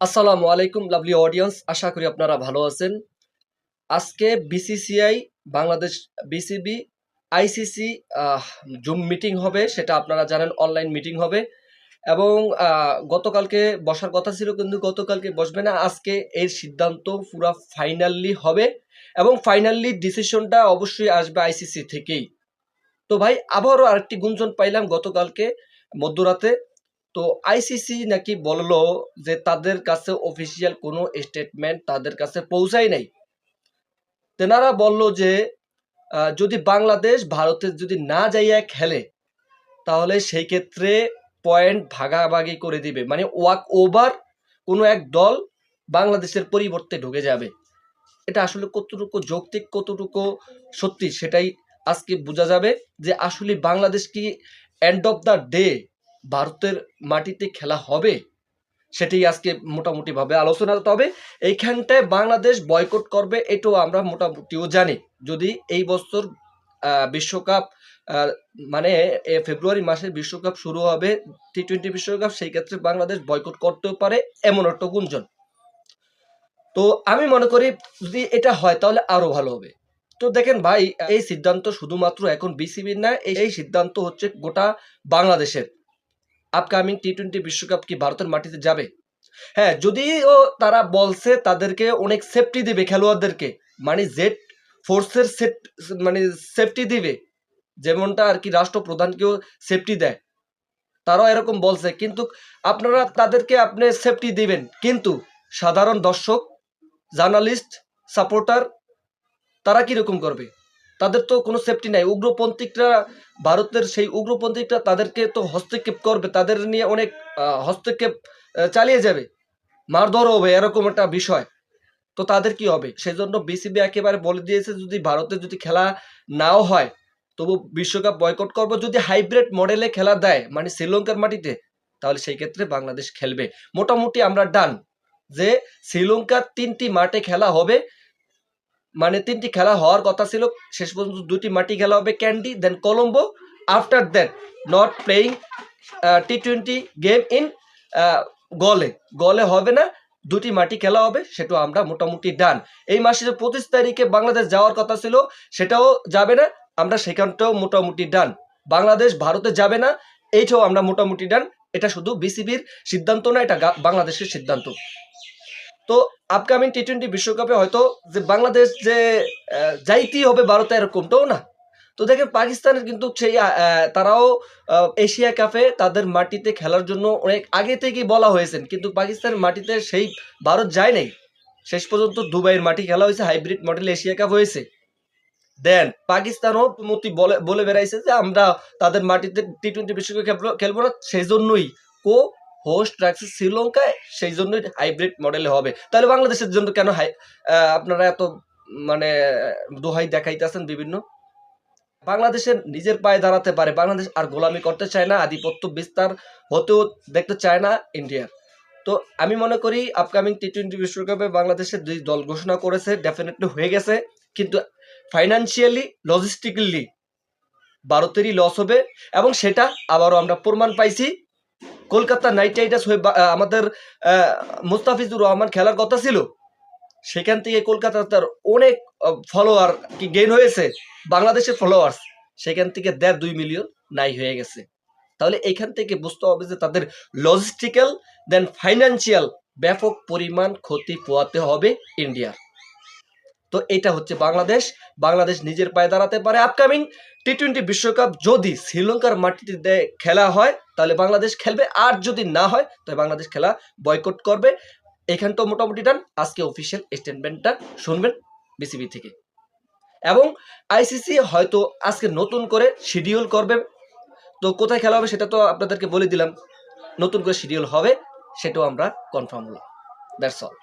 আসসালামু আলাইকুম lovely audience, আশা করি আপনারা ভালো আছেন। আজকে BCCI, Bangladesh BCB, ICC zoom meeting হবে, সেটা আপনারা জানেন অনলাইন মিটিং হবে। এবং গতকালকে বসার কথা ছিল, কিন্তু গতকালকে বসবে না, আজকে এর সিদ্ধান্ত পুরা ফাইনালি হবে এবং ফাইনালি ডিসিশনটা অবশ্যই আসবে আইসিসি থেকেই। তো ভাই, আবারও আরেকটি গুঞ্জন পাইলাম গতকালকে মধ্যরাতে। তো আইসিসি নাকি বললো যে তাদের কাছে অফিসিয়াল কোনো স্টেটমেন্ট তাদের কাছে পৌঁছায় নাই। তেনারা বলল যে যদি বাংলাদেশ ভারতের যদি না যাইয়া খেলে, তাহলে সেই ক্ষেত্রে পয়েন্ট ভাগাভাগি করে দিবে, মানে ওয়াক ওভার কোনো এক দল বাংলাদেশের পরিবর্তে ঢুকে যাবে। এটা আসলে কতটুকু যৌক্তিক, কতটুকু সত্যি, সেটাই আজকে বোঝা যাবে যে আসলে বাংলাদেশ কি এন্ড অফ দ্য ডে ভারতের মাটিতে খেলা হবে, সেটাই আজকে মোটামুটি ভাবে আলোচনা। তবে এইখানটায় বাংলাদেশ বয়কট করবে এটাও আমরা মোটামুটিও জানি। যদি এই বছর বিশ্বকাপ মানে ফেব্রুয়ারি মাসে বিশ্বকাপ শুরু হবে, টি-20 বিশ্বকাপ, সেই ক্ষেত্রে বাংলাদেশ বয়কট করতেও পারে, এমন একটা গুঞ্জন। তো আমি মনে করি যদি এটা হয় তাহলে আরো ভালো হবে। তো দেখেন ভাই, এই সিদ্ধান্ত শুধুমাত্র এখন বিসিবির না, এই সিদ্ধান্ত হচ্ছে গোটা বাংলাদেশের। আপকামিং টি-20 বিশ্বকাপ কি ভারতের মাটিতে যাবে? হ্যাঁ, যদিও তারা বলছে তাদেরকে অনেক সেফটি দিবে খেলোয়াড়দেরকে, মানে জেড ফোর্সের মানে সেফটি দিবে, যেমনটা আর কি রাষ্ট্রপ্রধানকেও সেফটি দেয়, তারাও এরকম বলছে। কিন্তু আপনারা তাদেরকে আপনি সেফটি দিবেন, কিন্তু সাধারণ দর্শক, জার্নালিস্ট, সাপোর্টার, তারা কিরকম করবে? তাদের তো কোনো সেফটি নাই। উগ্রপন্থীরা, ভারতের সেই উগ্রপন্থীরা তাদেরকে তো হস্তক্ষেপ করবে, তাদের নিয়ে অনেক হস্তক্ষেপ চালিয়ে যাবে, মারধর হবে, এরকম একটা বিষয়। তো তাদের কি হবে? সেই জন্য বিসিবি একেবারে বলে দিয়েছে যদি ভারতে যদি খেলা নাও হয় তবু বিশ্বকাপ বয়কট করবো। যদি হাইব্রিড মডেলে খেলা দেয়, মানে শ্রীলঙ্কার মাটিতে, তাহলে সেই ক্ষেত্রে বাংলাদেশ খেলবে। মোটামুটি আমরা ডান যে শ্রীলঙ্কার 3টি মাঠে খেলা হবে, মানে 3টি খেলা হওয়ার কথা ছিল, শেষ পর্যন্ত 2টি মাটি খেলা হবে, Kandy then Colombo. After that not playing টি-20 গেম ইন গলে, গলে হবে না, 2টি মাটি খেলা হবে, সেটাও আমরা মোটামুটি ডান। এই মাসের 25 তারিখে বাংলাদেশ যাওয়ার কথা ছিল, সেটাও যাবে না, আমরা সেখানটাও মোটামুটি ডান। বাংলাদেশ ভারতে যাবে না, এইটাও আমরা মোটামুটি ডান। এটা শুধু বিসিবির সিদ্ধান্ত না, এটা বাংলাদেশের সিদ্ধান্ত। তো আপকামিং টি-20 বিশ্বকাপে হয়তো যে বাংলাদেশ যে যাইতেই হবে ভারতে, এরকমটাও না। তো দেখেন পাকিস্তানের কিন্তু সেই তারাও এশিয়া কাপে তাদের মাটিতে খেলার জন্য অনেক আগে থেকেই বলা হয়েছেন, কিন্তু পাকিস্তানের মাটিতে সেই ভারত যায় নাই। শেষ পর্যন্ত দুবাইয়ের মাটি খেলা হয়েছে, হাইব্রিড মডেল এশিয়া কাপ হয়েছে। দেন পাকিস্তানও মতি বলে বলে বেড়াইছে যে আমরা তাদের মাটিতে টি-20 বিশ্বকাপ খেলবো না, সেই জন্যই হোস্ট রাখছে শ্রীলঙ্কায়, সেই জন্যই হাইব্রিড মডেলে হবে। তাহলে বাংলাদেশের জন্য কেন আপনারা এত মানে দোহাই দেখাইতেছেন বিভিন্ন? বাংলাদেশের নিজের পায়ে দাঁড়াতে পারে, বাংলাদেশ আর গোলামি করতে চায় না, আধিপত্য বিস্তার হতেও দেখতে চায় না ইন্ডিয়ার। তো আমি মনে করি আপকামিং টি-20 বিশ্বকাপে বাংলাদেশের দুই দল ঘোষণা করেছে, ডেফিনেটলি হয়ে গেছে, কিন্তু ফাইন্যান্সিয়ালি, লজিস্টিক্যালি ভারতেরই লস হবে। এবং সেটা আবারও আমরা প্রমাণ পাইছি। কলকাতা নাইট রাইডার্স হয়ে আমাদের মুস্তাফিজুর রহমান খেলার কথা ছিল, সেখান থেকে কলকাতা তার অনেক ফলোয়ার কি গেইন হয়েছে, বাংলাদেশের ফলোয়ার্স সেখান থেকে 1.5-2 মিলিয়ন নাই হয়ে গেছে। তাহলে এখান থেকে বুঝতে হবে যে তাদের লজিস্টিক্যাল দেন ফাইন্যান্সিয়াল ব্যাপক পরিমাণ ক্ষতি পোয়াতে হবে ইন্ডিয়ার। তো এটা হচ্ছে বাংলাদেশ। বাংলাদেশ নিজের পায়ে দাঁড়াতে পারে। আপকামিং টি-20 বিশ্বকাপ যদি শ্রীলঙ্কার মাটিতে খেলা হয় তাহলে বাংলাদেশ খেলবে, আর যদি না হয় তাহলে বাংলাদেশ খেলা বয়কট করবে। এখানটাও মোটামুটি ডান। আজকে অফিসিয়াল স্টেটমেন্টটা শুনবেন বিসিবি থেকে। এবং আইসিসি হয়তো আজকে নতুন করে শিডিউল করবে। তো কোথায় খেলা হবে সেটা তো আপনাদেরকে বলে দিলাম, নতুন করে শিডিউল হবে, সেটাও আমরা কনফার্ম হলো। That's all.